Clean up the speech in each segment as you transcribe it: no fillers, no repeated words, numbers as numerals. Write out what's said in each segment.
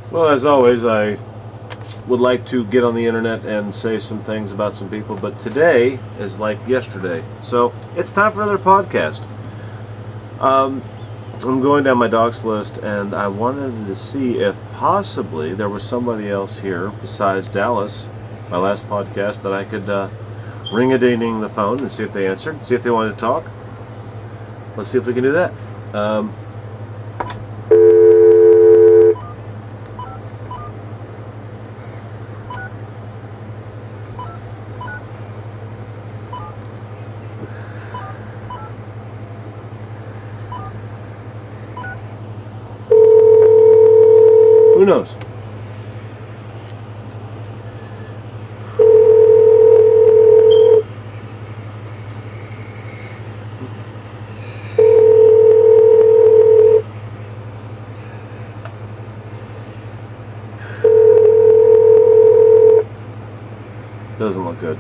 Well, as always, I would like to get on the internet and say some things about some people, but today is like yesterday. So it's time for another podcast. I'm going down my docs list, and I wanted to see if possibly there was somebody else here besides Dallas, my last podcast, that I could ring-a-ding the phone and see if they answered, see if they wanted to talk. Let's see if we can do that. Who knows? Doesn't look good.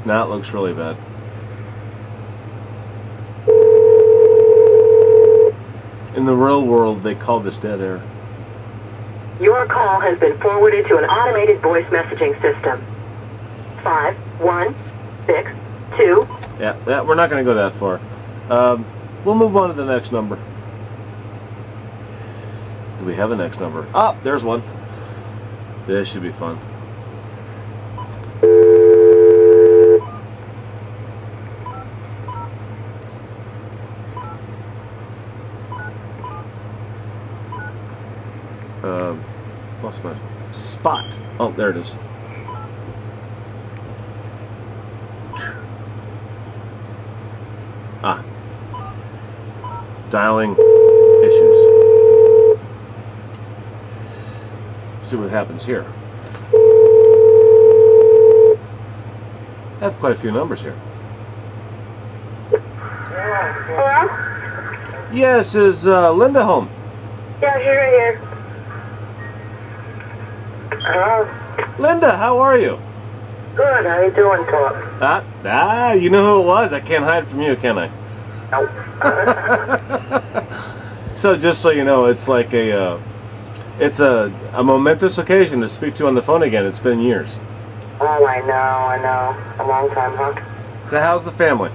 Now it looks really bad. In the real world, they call this dead air. Your call has been forwarded to an automated voice messaging system. 5162. Yeah, we're not going to go that far. We'll move on to the next number. Do we have a next number? Ah, there's one. This should be fun. What's my spot? Oh, there it is. Ah. Dialing issues. See what happens here. I have quite a few numbers here. Hello? Yes, is Linda home? Yeah, she's right here. Hello? Linda, how are you? Good, how you doing, Talk? You know who it was? I can't hide from you, can I? Nope. So just so you know, it's like it's a momentous occasion to speak to you on the phone again. It's been years. Oh, I know. A long time, huh? So how's the family?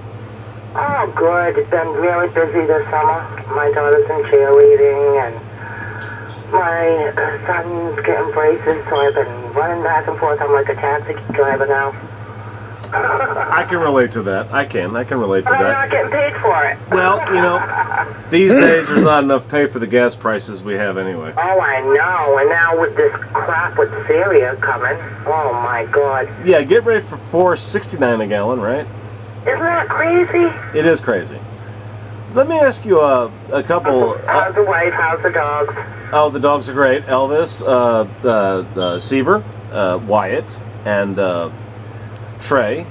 Oh, good. It's been really busy this summer. My daughter's in cheerleading, and my son's getting braces, so I've been running back and forth. I'm like a taxi driver now. I can relate to that. I can relate to I'm that. not getting paid for it. Well, these days there's not enough pay for the gas prices we have anyway. Oh, I know. And now with this crap with Syria coming, oh my God. Yeah, get ready for $4.69 a gallon, right? Isn't that crazy? It is crazy. Let me ask you a couple. How's the wife? How's the dogs? Oh, the dogs are great. Elvis, the Seaver, Wyatt, and Trey,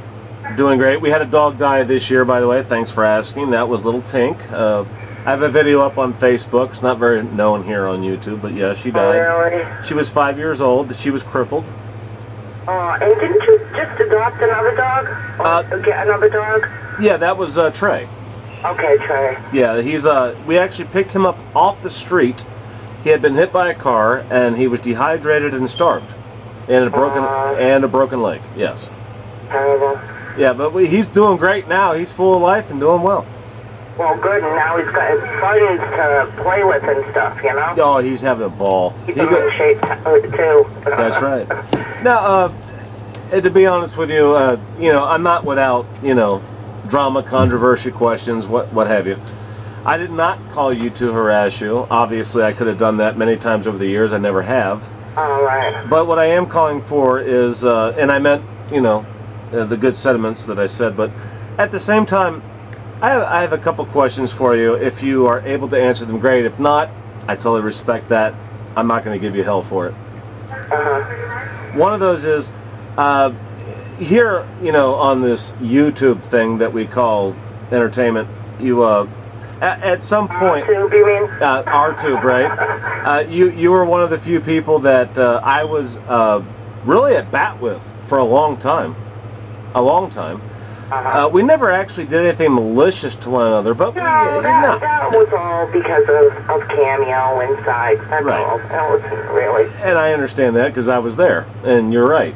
doing great. We had a dog die this year, by the way. Thanks for asking. That was little Tink. I have a video up on Facebook. It's not very known here on YouTube, but yeah, she died. Oh, really? She was 5 years old. She was crippled. Oh, and didn't you just adopt another dog? Or get another dog? Yeah, that was Trey. Okay, Trey. Yeah, he's we actually picked him up off the street. He had been hit by a car, and he was dehydrated and starved, and a broken leg. Yes. Terrible. Yeah, but he's doing great now. He's full of life and doing well. Well, good, and now he's got his friends to play with and stuff, you know? Oh, he's having a ball. Keep him in shape, too. That's right. Now, to be honest with you, I'm not without, drama, controversy, questions, what have you. I did not call you to harass you. Obviously, I could have done that many times over the years. I never have. All right. But what I am calling for is, and I meant, the good sentiments that I said, but at the same time, I have a couple questions for you. If you are able to answer them, great. If not, I totally respect that. I'm not going to give you hell for it. Uh-huh. One of those is, here, on this YouTube thing that we call entertainment, you, at some point... R-Tube, you mean? R-Tube, right? You were one of the few people that I was really at bat with for a long time. We never actually did anything malicious to one another, but No, that was all because of Cameo inside. That's Right. all. That wasn't really. And I understand that because I was there, and you're right.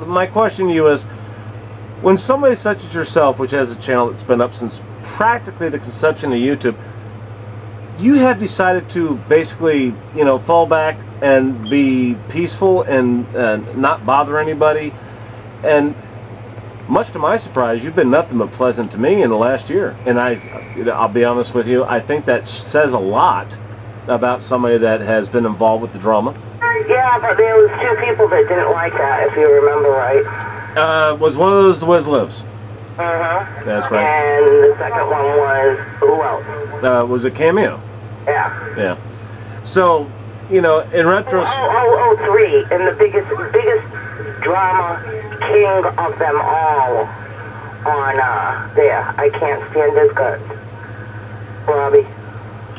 My question to you is, when somebody such as yourself, which has a channel that's been up since practically the conception of YouTube, you have decided to basically, fall back and be peaceful and not bother anybody, and much to my surprise, you've been nothing but pleasant to me in the last year. And I'll be honest with you, I think that says a lot about somebody that has been involved with the drama. Yeah, but there was 2 people that didn't like that, if you remember right. Was one of those the Wiz Lives? That's right. And the second one was who else? Was it Cameo? Yeah. Yeah. So, in retrospect... 3, and the biggest drama king of them all on there. I can't stand his guts. Robbie.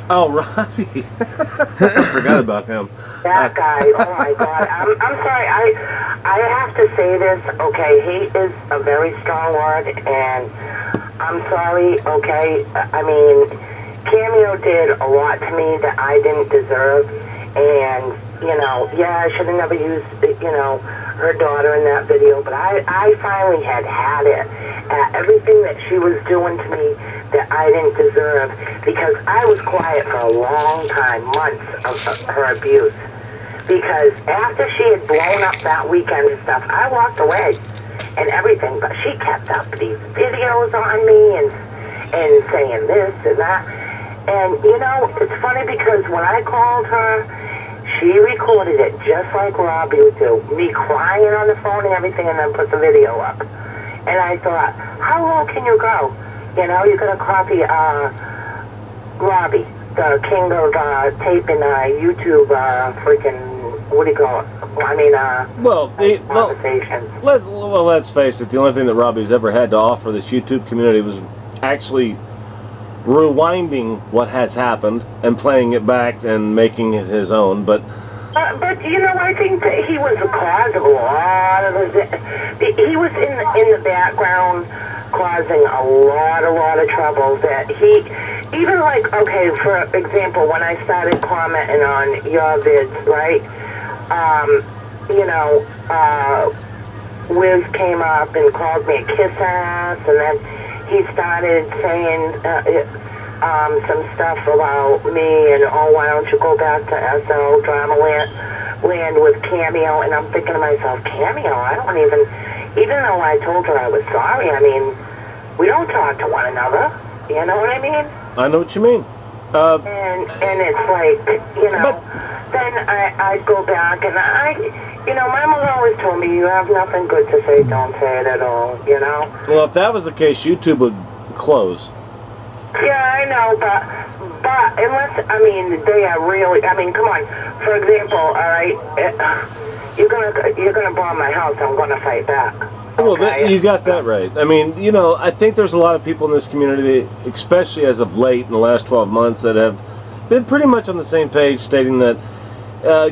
Oh, Robbie. I forgot about him. That guy, oh my God. I'm sorry, I have to say this, okay, hate is a very strong word, and I'm sorry, okay, I mean, Cameo did a lot to me that I didn't deserve, and, I should have never used, her daughter in that video, but I finally had it at everything that she was doing to me that I didn't deserve, because I was quiet for a long time, months of her abuse, because after she had blown up that weekend and stuff, I walked away and everything, but she kept up these videos on me and saying this and that, and it's funny because when I called her, she recorded it just like Robbie would do, me crying on the phone and everything, and then put the video up. And I thought, how low can you go? You're going to copy Robbie, the king of taping YouTube freaking, what do you call it? I mean, conversations. Let's face it, the only thing that Robbie's ever had to offer this YouTube community was actually rewinding what has happened and playing it back and making it his own, but I think that he was the cause of a lot of he was in the background causing a lot of trouble that he, even like, okay, for example, when I started commenting on your vids, right, Wiz came up and called me a kiss ass, and then he started saying some stuff about me, and why don't you go back to SL Drama Land with Cameo, and I'm thinking to myself, Cameo, I don't even though I told her I was sorry, I mean, we don't talk to one another, you know what I mean? I know what you mean. And it's like, then I go back, and my mother always told me, you have nothing good to say, don't say it at all, Well, if that was the case, YouTube would close. Yeah, I know, but unless, they are really, come on, for example, all right, you're gonna bomb my house, I'm gonna fight back. Well, you got that right. I think there's a lot of people in this community, especially as of late in the last 12 months, that have been pretty much on the same page, stating that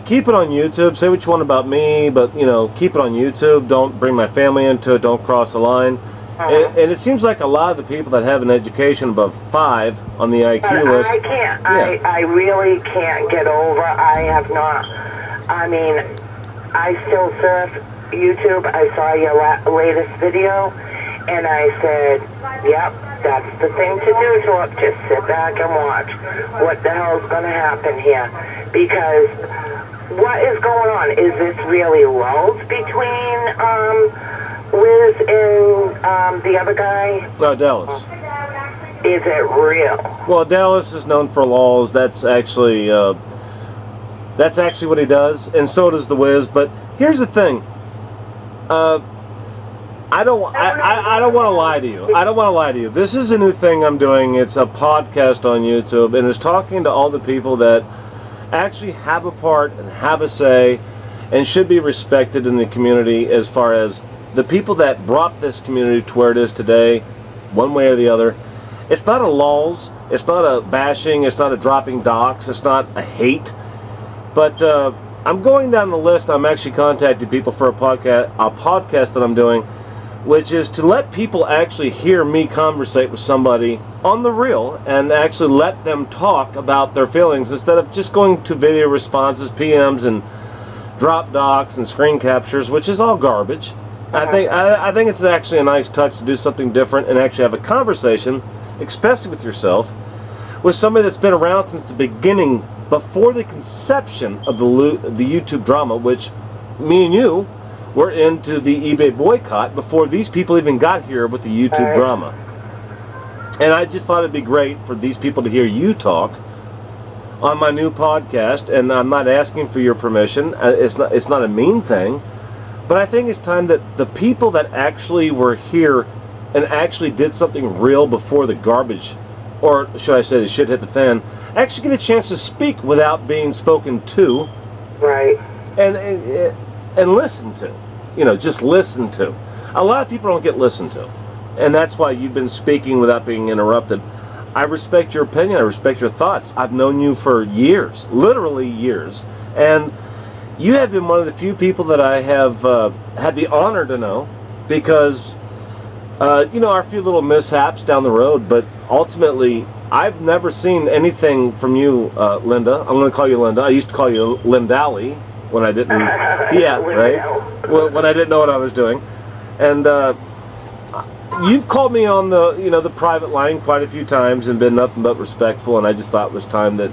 keep it on YouTube, say what you want about me, but, keep it on YouTube, don't bring my family into it, don't cross the line. And it seems like a lot of the people that have an education above 5 on the IQ list... I can't, I really can't get over, I have not, I still surf YouTube. I saw your latest video, and I said, yep, that's the thing to do to it. Just sit back and watch what the hell's going to happen here. Because what is going on? Is this really lulls between Wiz and the other guy? Dallas. Is it real? Well, Dallas is known for lulls. That's actually what he does, and so does the Wiz. But here's the thing. I don't want to lie to you. I don't want to lie to you. This is a new thing I'm doing. It's a podcast on YouTube, and it's talking to all the people that actually have a part and have a say and should be respected in the community, as far as the people that brought this community to where it is today, one way or the other. It's not a lulls, it's not a bashing, it's not a dropping docks, it's not a hate, but I'm going down the list. I'm actually contacting people for a podcast that I'm doing which is to let people actually hear me conversate with somebody on the real and actually let them talk about their feelings instead of just going to video responses, PMs, and drop docs and screen captures, which is all garbage. I think it's actually a nice touch to do something different and actually have a conversation, especially with yourself, with somebody that's been around since the beginning, before the conception of the YouTube drama, which me and you were into the eBay boycott before these people even got here with the YouTube drama. And I just thought it'd be great for these people to hear you talk on my new podcast, and I'm not asking for your permission. It's not a mean thing, but I think it's time that the people that actually were here and actually did something real before the garbage, or should I say the shit hit the fan, actually get a chance to speak without being spoken to. Right. And listen to. Just listen to. A lot of people don't get listened to. And that's why you've been speaking without being interrupted. I respect your opinion. I respect your thoughts. I've known you for years, literally years. And you have been one of the few people that I have had the honor to know because, our few little mishaps down the road, but ultimately, I've never seen anything from you, Linda. I'm going to call you Linda. I used to call you lyndalee when I didn't. Yeah, right. Well, when I didn't know what I was doing, and you've called me on the private line quite a few times and been nothing but respectful. And I just thought it was time that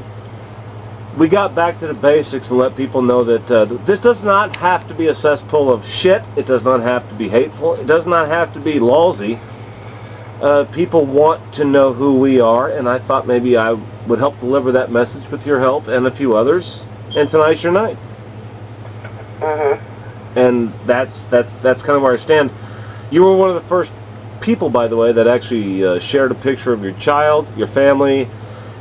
we got back to the basics and let people know that this does not have to be a cesspool of shit. It does not have to be hateful. It does not have to be lousy. People want to know who we are, and I thought maybe I would help deliver that message with your help and a few others. And tonight's your night. And that's kind of where I stand. You were one of the first people, by the way, that actually shared a picture of your child, your family,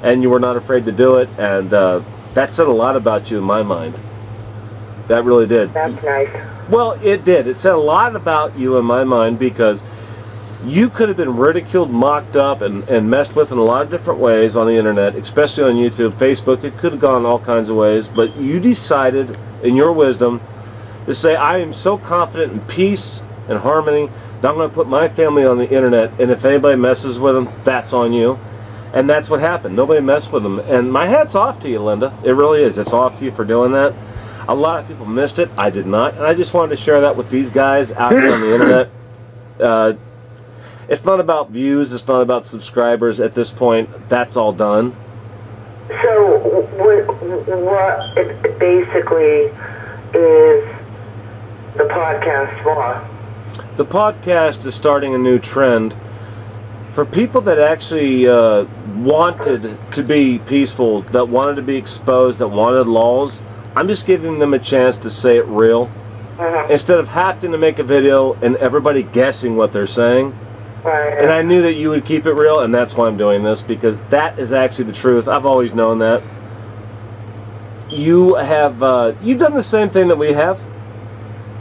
and you were not afraid to do it. And that said a lot about you in my mind. That really did. That's nice. Well, it did. It said a lot about you in my mind because you could have been ridiculed, mocked up, and messed with in a lot of different ways on the internet, especially on YouTube, Facebook. It could have gone all kinds of ways, but you decided, in your wisdom, to say, I am so confident in peace and harmony that I'm going to put my family on the internet, and if anybody messes with them, that's on you. And that's what happened. Nobody messed with them. And my hat's off to you, Linda. It really is. It's off to you for doing that. A lot of people missed it. I did not. And I just wanted to share that with these guys out there on the internet. It's not about views. It's not about subscribers at this point. That's all done. So what it basically is the podcast for? The podcast is starting a new trend for people that actually wanted to be peaceful, that wanted to be exposed, that wanted laws. I'm just giving them a chance to say it real. Instead of having to make a video and everybody guessing what they're saying. Right. And I knew that you would keep it real, and that's why I'm doing this, because that is actually the truth. I've always known that. You have, you've done the same thing that we have.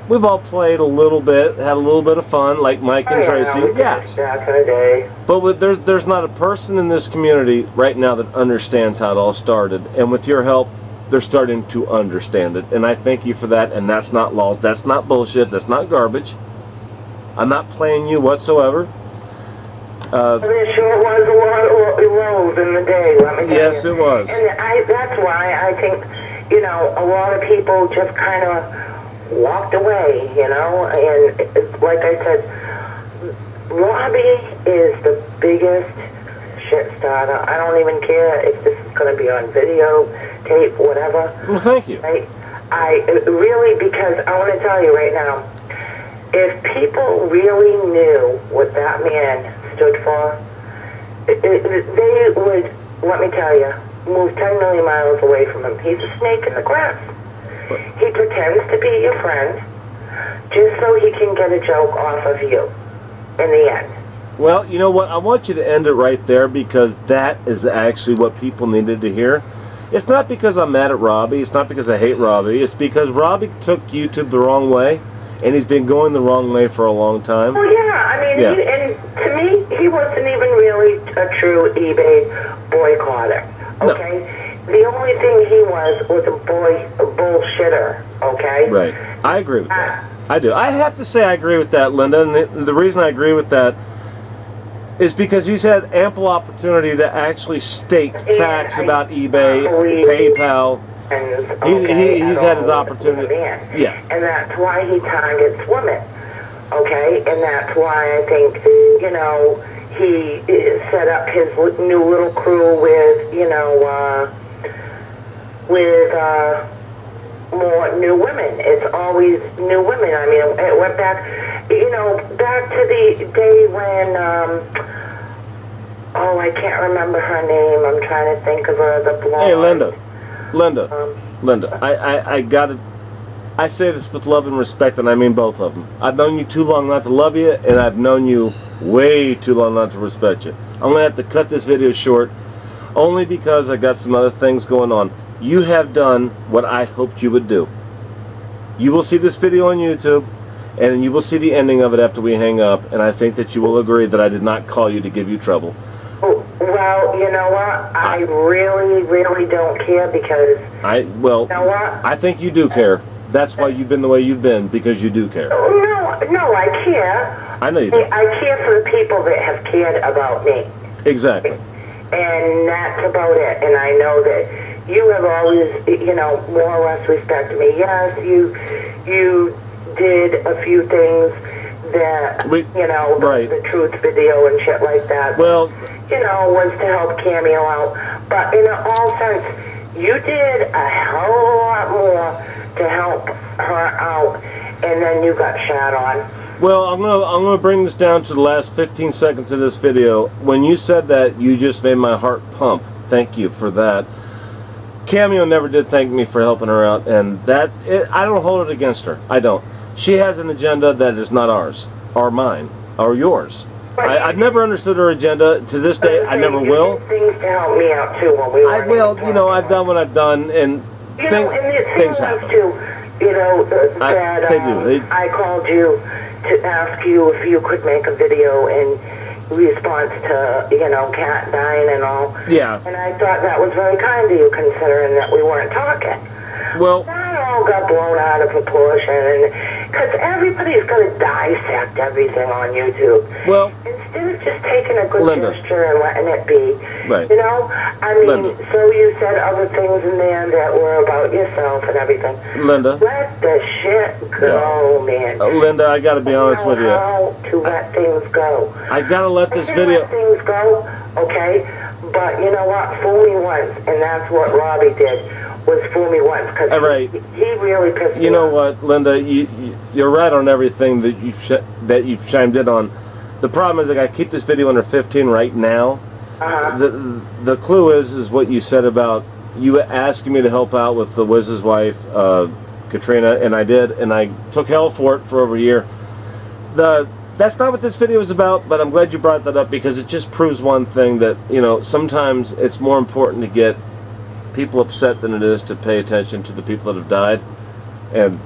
We've all played a little bit, had a little bit of fun, like Mike and Tracy. Back in the day. But there's not a person in this community right now that understands how it all started. And with your help, they're starting to understand it. And I thank you for that. And that's not laws. That's not bullshit. That's not garbage. I'm not playing you whatsoever. I mean, sure was a lot of roles in the day, let me tell Yes, you. it was. And that's why I think, a lot of people just kind of walked away, and like I said, Robbie is the biggest shit starter. I don't even care if this is going to be on video, tape, whatever. Well, thank you. I really, because I want to tell you right now, if people really knew what that man stood for, they would, let me tell you, move 10 million miles away from him. He's a snake in the grass. He pretends to be your friend just so he can get a joke off of you in the end. Well, you know what? I want you to end it right there because that is actually what people needed to hear. It's not because I'm mad at Robbie. It's not because I hate Robbie. It's because Robbie took YouTube the wrong way, and he's been going the wrong way for a long time. Oh, yeah. I mean, yeah. And to me, he wasn't even really a true eBay boycotter, okay? No. The only thing he was a bullshitter, okay? Right. I agree with that. I do. I have to say I agree with that, Linda. And the reason I agree with that is because he's had ample opportunity to actually state facts about eBay, PayPal. He's had his opportunity. Yeah. And that's why he targets women. Okay? And that's why I think, you know, he set up his new little crew with, you know, more new women. It's always new women. I mean, it went back, you know, back to the day when, oh, I can't remember her name. I'm trying to think of her, the blonde. Hey, Linda, I got it. I say this with love and respect, and I mean both of them. I've known you too long not to love you, and I've known you way too long not to respect you. I'm going to have to cut this video short, only because I got some other things going on. You have done what I hoped you would do. You will see this video on YouTube, and you will see the ending of it after we hang up, and I think that you will agree that I did not call you to give you trouble. Well, you know what? I really, really don't care because... you know what? I think you do care. That's why you've been the way you've been, because you do care. No, I care. I know you do. I care for the people that have cared about me. Exactly. And that's about it. And I know that you have always, you know, more or less respected me. Yes, you did a few things that, you know, the truth video and shit like that. Well, you know, was to help Cameo out. But in all sense, you did a hell of a lot more to help her out, and then you got shot on. Well, I'm gonna bring this down to the last 15 seconds of this video. When you said that, you just made my heart pump. Thank you for that. Cameo never did thank me for helping her out, and I don't hold it against her. I don't. She has an agenda that is not ours, or mine, or yours. I've never understood her agenda. To this day, I never will. Things to help me out too when we were. You know, I've done what I've done, and things happen. Too, you know, that they do. I called you to ask you if you could make a video in response to, you know, Cat dying and all. Yeah. And I thought that was very kind of you, considering that we weren't talking. Well, that all got blown out of proportion, because everybody's going to dissect everything on YouTube. Well, instead of just taking a good Linda, gesture and letting it be, right. You know, I mean, so you said other things in there that were about yourself and everything. Linda, let the shit go, man. Linda, I got to be honest with you. How to let things go. I got to let this video. Let things go, okay? But you know what? Fool me once, and that's what Robbie did. Was fool me once, because he really pissed me off. You know what, Linda, you're right on everything that you've chimed in on. The problem is I got to keep this video under 15 right now. The clue is what you said about you asking me to help out with the Wiz's wife, Katrina, and I did, and I took hell for it for over a year. That's not what this video is about, but I'm glad you brought that up, because it just proves one thing, that, you know, sometimes it's more important to get people upset than it is to pay attention to the people that have died. And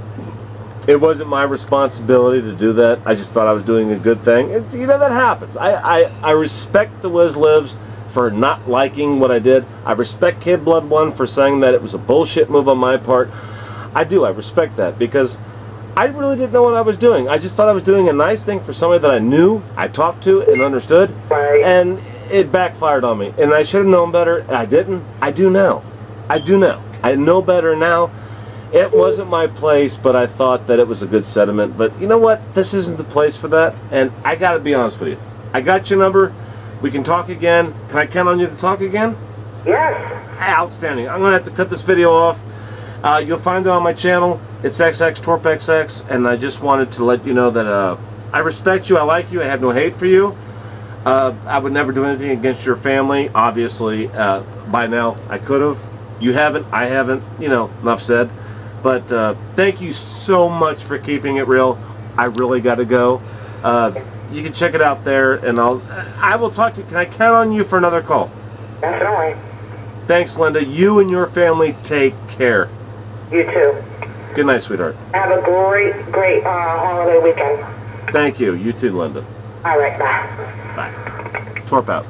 it wasn't my responsibility to do that. I just thought I was doing a good thing. And, you know, that happens. I respect the Wiz Lives for not liking what I did. I respect Kid Blood 1 for saying that it was a bullshit move on my part. I do. I respect that, because I really didn't know what I was doing. I just thought I was doing a nice thing for somebody that I knew, I talked to, and understood. And it backfired on me. And I should have known better. I didn't. I do now. I do now. I know better now. It wasn't my place, but I thought that it was a good sentiment. But you know what? This isn't the place for that. And I got to be honest with you. I got your number. We can talk again. Can I count on you to talk again? Yes. Outstanding. I'm going to have to cut this video off. You'll find it on my channel. It's XXTorpXX. And I just wanted to let you know that I respect you. I like you. I have no hate for you. I would never do anything against your family. Obviously, by now I could have. You haven't, I haven't, you know, enough said. But thank you so much for keeping it real. I really got to go. You can check it out there, and I will talk to you. Can I count on you for another call? Definitely. Thanks, Linda. You and your family take care. You too. Good night, sweetheart. Have a great holiday weekend. Thank you. You too, Linda. All right, bye. Bye. Torp out.